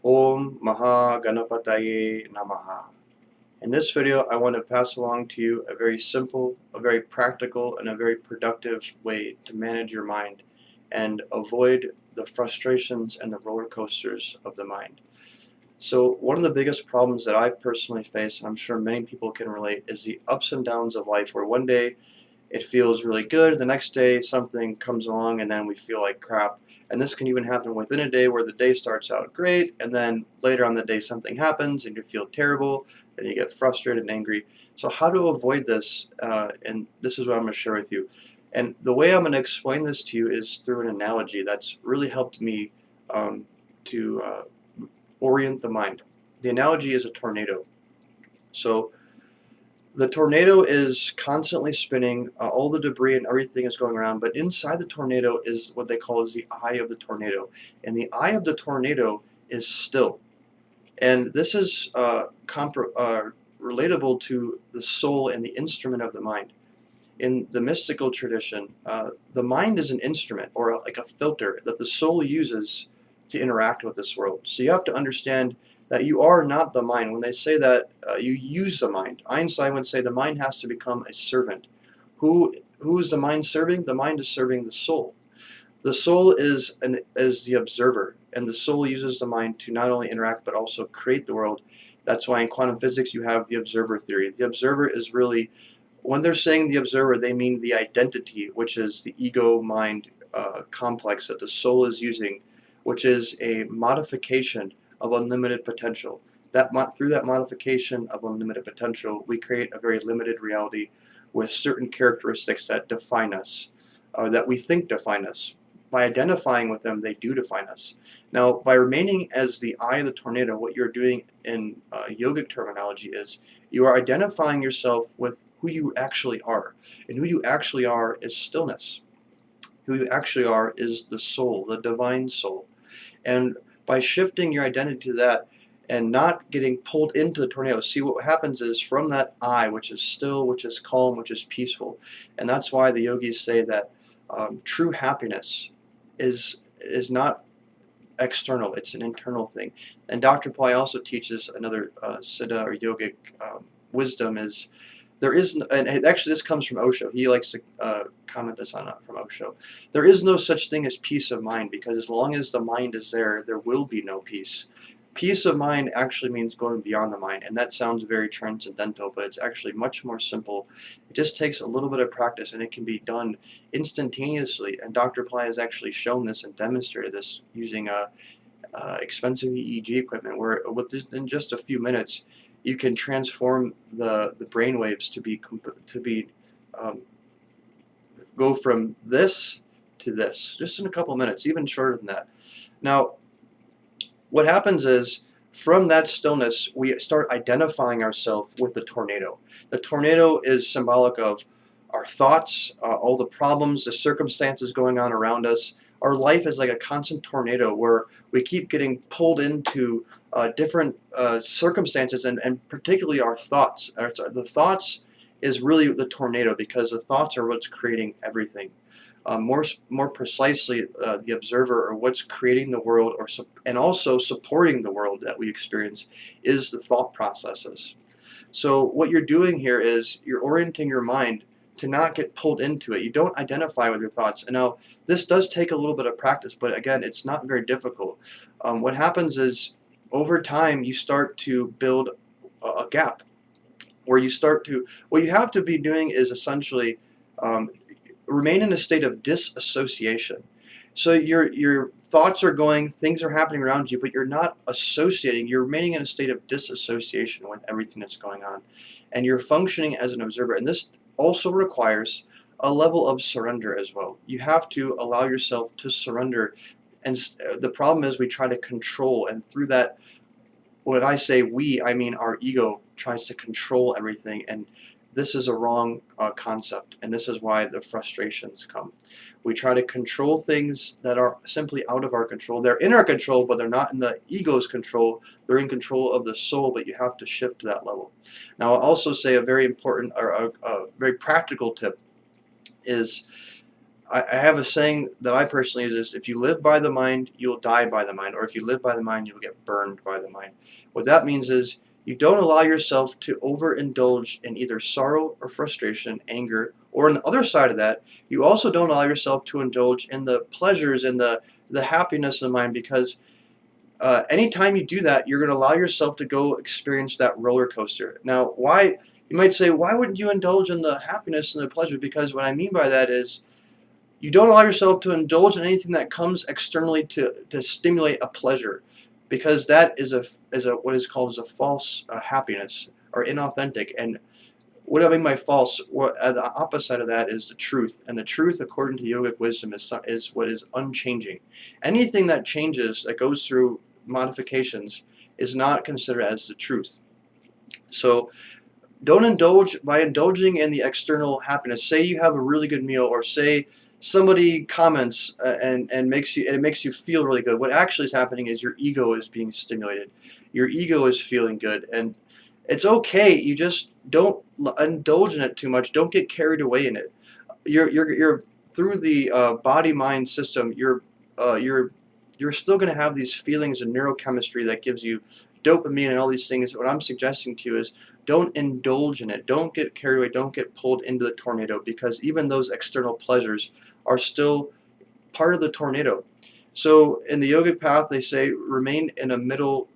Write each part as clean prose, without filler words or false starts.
Om Maha Ganapataye Namaha. In this video, I want to pass along to you a very simple, a very practical, and a very productive way to manage your mind and avoid the frustrations and the roller coasters of the mind. So one of the biggest problems that I've personally faced, and I'm sure many people can relate, is the ups and downs of life, where one day it feels really good, the next day something comes along and then we feel like crap. And this can even happen within a day, where the day starts out great and then later on the day something happens and you feel terrible and you get frustrated and angry. So how to avoid this, and this is what I'm going to share with you. And the way I'm going to explain this to you is through an analogy that's really helped me to orient the mind. The analogy is a tornado. So the tornado is constantly spinning, all the debris and everything is going around, but inside the tornado is what they call is the eye of the tornado. And the eye of the tornado is still. And this is relatable to the soul and the instrument of the mind. In the mystical tradition, the mind is an instrument, or like a filter that the soul uses to interact with this world. So you have to understand that you are not the mind. When they say that you use the mind, Einstein would say the mind has to become a servant. Who is the mind serving? The mind is serving the soul. The soul is the observer, and the soul uses the mind to not only interact but also create the world. That's why in quantum physics you have the observer theory. The observer is really, when they're saying the observer, they mean the identity, which is the ego-mind complex that the soul is using, which is a modification of unlimited potential. Through that modification of unlimited potential, we create a very limited reality with certain characteristics that define us, or that we think define us. By identifying with them, they do define us. Now, by remaining as the eye of the tornado, what you're doing in yogic terminology is you are identifying yourself with who you actually are. And who you actually are is stillness. Who you actually are is the soul, the divine soul. And by shifting your identity to that and not getting pulled into the tornado, see what happens is from that eye, which is still, which is calm, which is peaceful. And that's why the yogis say that true happiness is not external, it's an internal thing. And Dr. Ply also teaches another siddha or yogic wisdom is there is, and actually this comes from Osho. He likes to comment this on from Osho. There is no such thing as peace of mind, because as long as the mind is there, there will be no peace. Peace of mind actually means going beyond the mind, and that sounds very transcendental, but it's actually much more simple. It just takes a little bit of practice, and it can be done instantaneously. And Dr. Ply has actually shown this and demonstrated this using expensive EEG equipment, where within just a few minutes, you can transform the brain waves to be go from this to this, just in a couple minutes, even shorter than that. Now, what happens is, from that stillness, we start identifying ourselves with the tornado. The tornado is symbolic of our thoughts, all the problems, the circumstances going on around us. Our life is like a constant tornado where we keep getting pulled into different circumstances, and particularly our thoughts. The thoughts is really the tornado, because the thoughts are what's creating everything. More precisely, the observer, or what's creating the world, and also supporting the world that we experience, is the thought processes. So what you're doing here is you're orienting your mind to not get pulled into it. You don't identify with your thoughts. And now this does take a little bit of practice, but again, it's not very difficult. What happens is, over time, you start to build a gap where you start to, what you have to be doing is essentially remain in a state of disassociation. So your thoughts are going, things are happening around you, but you're not associating. You're remaining in a state of disassociation with everything that's going on, and you're functioning as an observer. And this also requires a level of surrender as well. You have to allow yourself to surrender. And the problem is we try to control, and through that, when I say we, I mean our ego tries to control everything, and this is a wrong concept, and this is why the frustrations come. We try to control things that are simply out of our control. They're in our control, but they're not in the ego's control. They're in control of the soul, but you have to shift to that level. Now, I'll also say a very important, or a very practical tip is, I have a saying that I personally use is, if you live by the mind, you'll die by the mind, or if you live by the mind, you'll get burned by the mind. What that means is you don't allow yourself to overindulge in either sorrow or frustration, anger, or on the other side of that, you also don't allow yourself to indulge in the pleasures and the happiness of the mind, because anytime you do that, you're going to allow yourself to go experience that roller coaster. Now, why? You might say, why wouldn't you indulge in the happiness and the pleasure? Because what I mean by that is, you don't allow yourself to indulge in anything that comes externally to stimulate a pleasure, because that is a what is called as a false happiness, or inauthentic. And what I mean by false, the opposite of that is the truth. And the truth, according to yogic wisdom, is what is unchanging. Anything that changes, that goes through modifications, is not considered as the truth. So don't indulge by indulging in the external happiness. Say you have a really good meal, or say somebody comments and it makes you feel really good. What actually is happening is your ego is being stimulated. Your ego is feeling good, and it's okay. You just don't indulge in it too much. Don't get carried away in it. You're through the body mind system. You're still going to have these feelings and neurochemistry that gives you dopamine and all these things. What I'm suggesting to you is, don't indulge in it. Don't get carried away. Don't get pulled into the tornado, because even those external pleasures are still part of the tornado. So in the yogic path, they say remain in a middle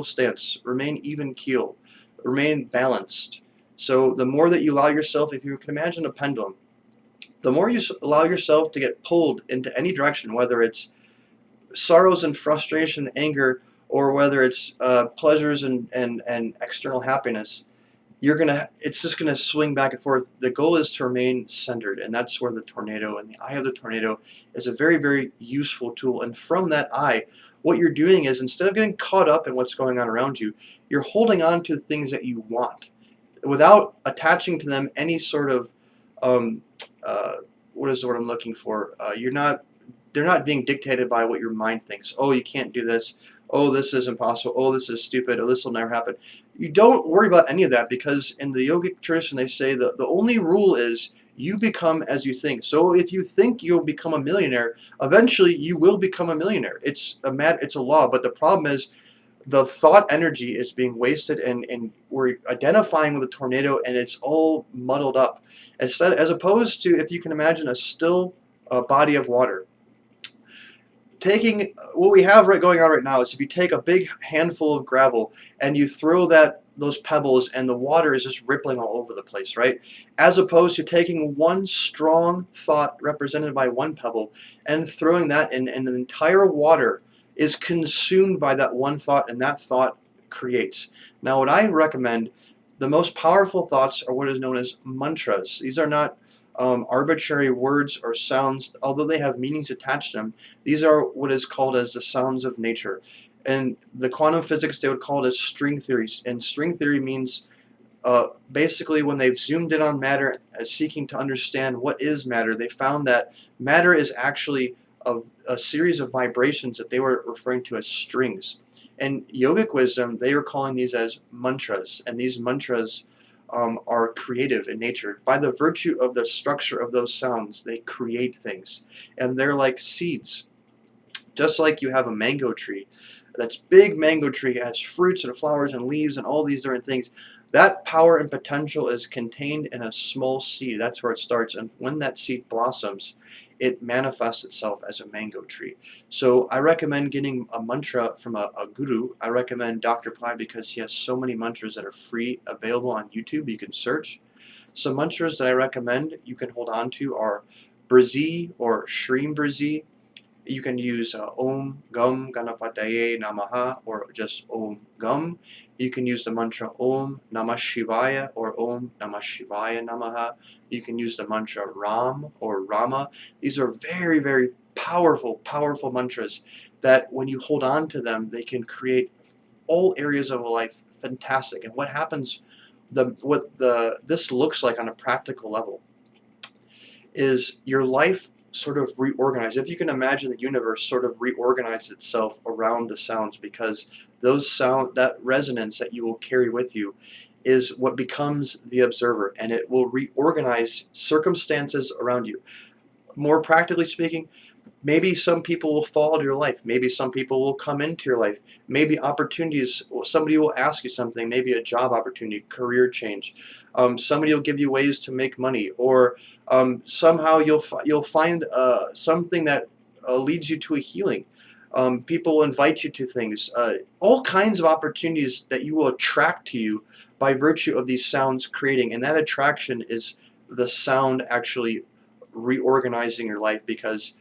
stance, remain even keel, remain balanced. So the more that you allow yourself, if you can imagine a pendulum, the more you allow yourself to get pulled into any direction, whether it's sorrows and frustration, anger, or whether it's pleasures and external happiness, it's just gonna swing back and forth. The goal is to remain centered, and that's where the tornado and the eye of the tornado is a very, very useful tool. And from that eye, what you're doing is, instead of getting caught up in what's going on around you, you're holding on to the things that you want without attaching to them any sort of um, what is the word I'm looking for? They're not being dictated by what your mind thinks. Oh, you can't do this. Oh, this is impossible. Oh, this is stupid. Oh, this will never happen. You don't worry about any of that, because in the yogic tradition they say the only rule is you become as you think. So if you think you'll become a millionaire, eventually you will become a millionaire. It's a law, but the problem is the thought energy is being wasted, and we're identifying with a tornado, and it's all muddled up. As opposed to, if you can imagine a still body of water, taking what we have going on right now is, if you take a big handful of gravel and you throw those pebbles, and the water is just rippling all over the place, right? As opposed to taking one strong thought represented by one pebble and throwing that in, and the entire water is consumed by that one thought, and that thought creates. Now, what I recommend, the most powerful thoughts are what is known as mantras. These are not arbitrary words or sounds, although they have meanings attached to them. These are what is called as the sounds of nature. And the quantum physics, they would call it as string theories. And string theory means basically, when they've zoomed in on matter, seeking to understand what is matter, they found that matter is actually a series of vibrations that they were referring to as strings. And yogic wisdom, they are calling these as mantras. And these mantras are creative in nature. By the virtue of the structure of those sounds, they create things. And they're like seeds. Just like you have a mango tree, that's big mango tree, has fruits and flowers and leaves and all these different things. That power and potential is contained in a small seed. That's where it starts. And when that seed blossoms, it manifests itself as a mango tree. So I recommend getting a mantra from a guru. I recommend Dr. Pai, because he has so many mantras that are free, available on YouTube. You can search. Some mantras that I recommend you can hold on to are Brazi or Shreem Brazi. You can use Om Gum Ganapataye Namaha, or just Om Gum. You can use the mantra Om Namah Shivaya, or Om Namah Shivaya Namaha. You can use the mantra Ram or Rama. These are very, very powerful, powerful mantras that when you hold on to them, they can create all areas of life fantastic. And what happens, this looks like on a practical level, is your life sort of reorganized. If you can imagine the universe sort of reorganized itself around the sounds, because that resonance that you will carry with you is what becomes the observer, and it will reorganize circumstances around you. more practically speaking, maybe some people will fall into your life. Maybe some people will come into your life. Maybe opportunities, somebody will ask you something, maybe a job opportunity, career change. Somebody will give you ways to make money, or somehow you'll find something that leads you to a healing. People will invite you to things. All kinds of opportunities that you will attract to you by virtue of these sounds creating. And that attraction is the sound actually reorganizing your life, because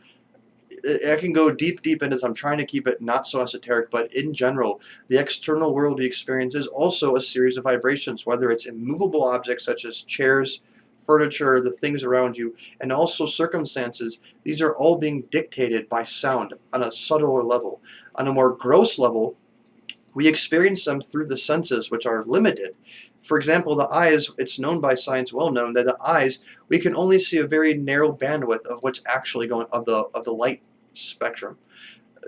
I can go deep into this. I'm trying to keep it not so esoteric, but in general, the external world we experience is also a series of vibrations, whether it's immovable objects such as chairs, furniture, the things around you, and also circumstances. These are all being dictated by sound on a subtler level. On a more gross level, we experience them through the senses, which are limited. For example, the eyes, it's known by science, well known, that the eyes, we can only see a very narrow bandwidth of what's actually going, of the light spectrum.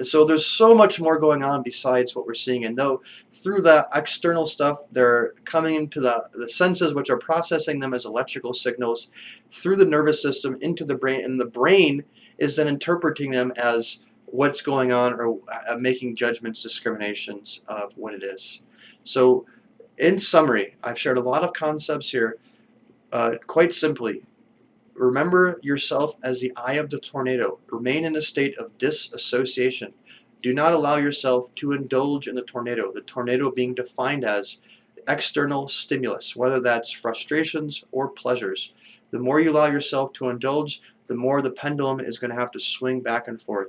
So there's so much more going on besides what we're seeing. And though through the external stuff, they're coming into the senses, which are processing them as electrical signals through the nervous system into the brain, and the brain is then interpreting them as what's going on, or making judgments, discriminations of what it is. So in summary, I've shared a lot of concepts here. Quite simply, remember yourself as the eye of the tornado. Remain in a state of disassociation. Do not allow yourself to indulge in the tornado being defined as external stimulus, whether that's frustrations or pleasures. The more you allow yourself to indulge, the more the pendulum is going to have to swing back and forth.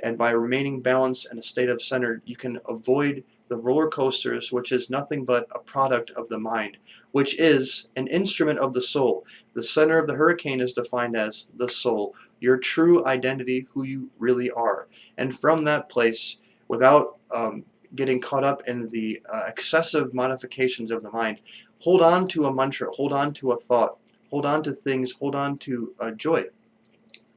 And by remaining balanced and a state of center, you can avoid the roller coasters, which is nothing but a product of the mind, which is an instrument of the soul. The center of the hurricane is defined as the soul, your true identity, who you really are. And from that place, without getting caught up in the excessive modifications of the mind, hold on to a mantra, hold on to a thought, hold on to things, hold on to joy,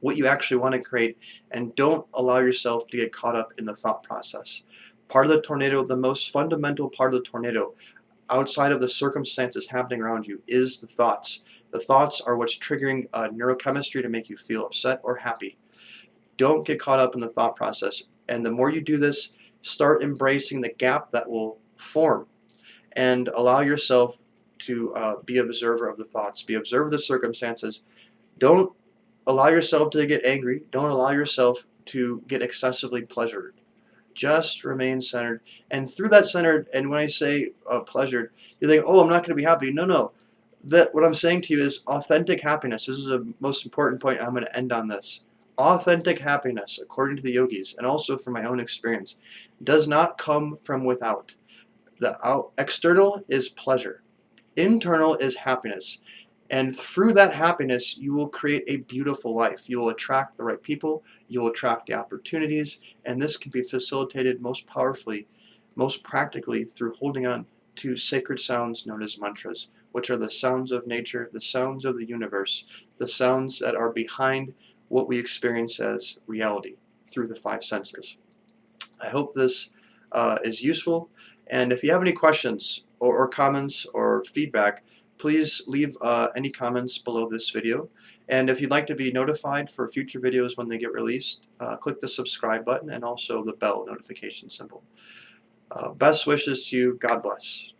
what you actually want to create, and don't allow yourself to get caught up in the thought process. Part of the tornado, the most fundamental part of the tornado, outside of the circumstances happening around you, is the thoughts. The thoughts are what's triggering neurochemistry to make you feel upset or happy. Don't get caught up in the thought process. And the more you do this, start embracing the gap that will form, and allow yourself to be an observer of the thoughts, be observer of the circumstances. Don't allow yourself to get angry. Don't allow yourself to get excessively pleasured. Just remain centered. And through that centered, and when I say pleasured, you think, oh, I'm not going to be happy. No, no. What I'm saying to you is authentic happiness. This is the most important point. I'm going to end on this. Authentic happiness, according to the yogis, and also from my own experience, does not come from without. The external is pleasure. Internal is happiness. And through that happiness, you will create a beautiful life. You will attract the right people. You will attract the opportunities. And this can be facilitated most powerfully, most practically, through holding on to sacred sounds known as mantras, which are the sounds of nature, the sounds of the universe, the sounds that are behind what we experience as reality through the five senses. I hope this is useful. And if you have any questions or comments or feedback, please leave any comments below this video. And if you'd like to be notified for future videos when they get released, click the subscribe button and also the bell notification symbol. Best wishes to you. God bless.